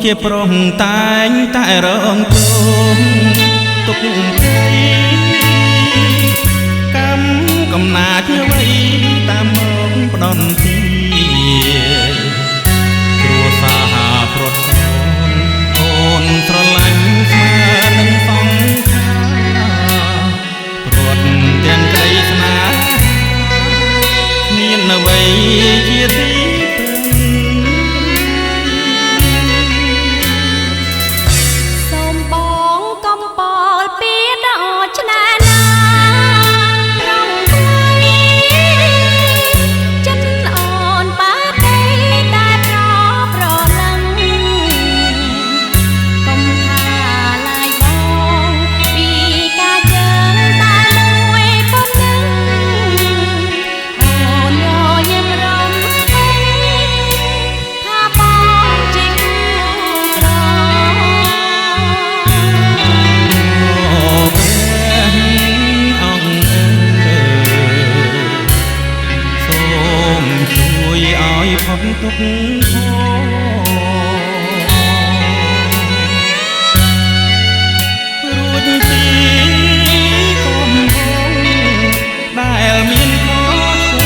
ជាប្រុសតែងតែរងទងទុកកំណាចអ្វីតាមមកផ្ដន់ទីគ្រួសារប្រត់អូនស្រឡាញ់ស្មើនឹងសង្ខារព្រាត់ទាំងក្តីស្នេហ៍មានអ្វីជាទីទុករួចទីកំហុសដែលមានខុស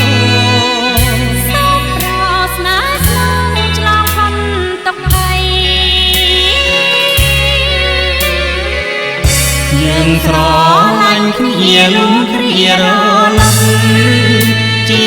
សូមប្រស្នាស្នងឆ្លងផុតទុកដីយើងស្រឡាញ់គ្នាលំគ្រារលឹមជី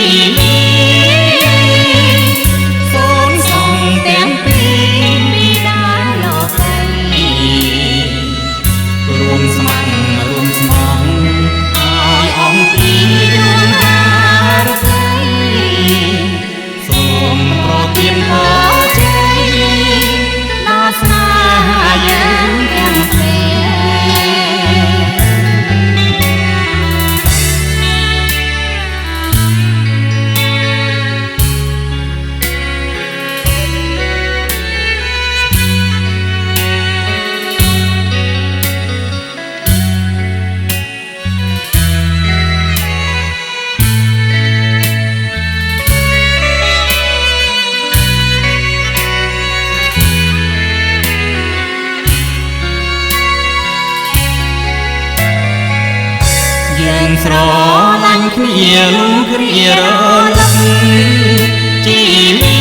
យើងស្រឡាញ់គ្នាលំគ្រារលឹមជី